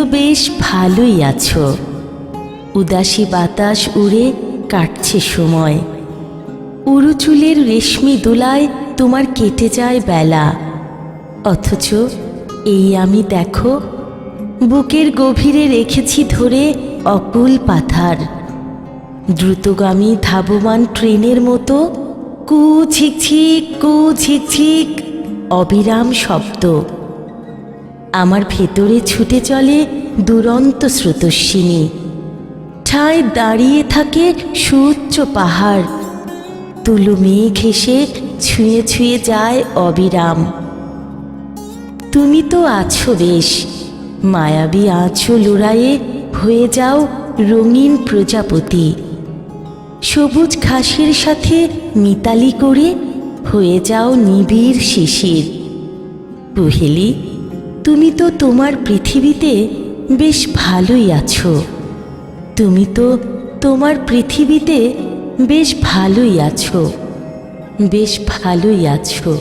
বেশ ভালোই আছো। উদাসী বাতাস উড়ে কাটছে সময়। উরু চুলের রেশমি দোলায় তোমার কেটে যায় বেলা। অথচ এই আমি দেখো, বুকের গভীরে রেখেছি ধরে অকুল পাথার। দ্রুতগামী ধাবমান ট্রেনের মতো কু ঝিকঝিক কু ঝিকঝিক অবিরাম শব্দ। আমার ভেতরে ছুটে চলে দুরন্ত স্রোতস্বিনী। ঠায় দাঁড়িয়ে থাকে সুউচ্চ পাহাড়। তুলো মেঘ এসে ছুঁয়ে ছুঁয়ে যায় অবিরাম। তুমি তো আছো বেশ, মায়াবী আঁচল ওড়ায়ে হয়ে যাও রঙিন প্রজাপতি। সবুজ ঘাসের সাথে মিতালি করে হয়ে যাও নিবিড় শিশির। কুহেলি, তুমি তো তোমার পৃথিবীতে বেশ ভালোই আছো। তুমি তো তোমার পৃথিবীতে বেশ ভালোই আছো, বেশ ভালোই আছো।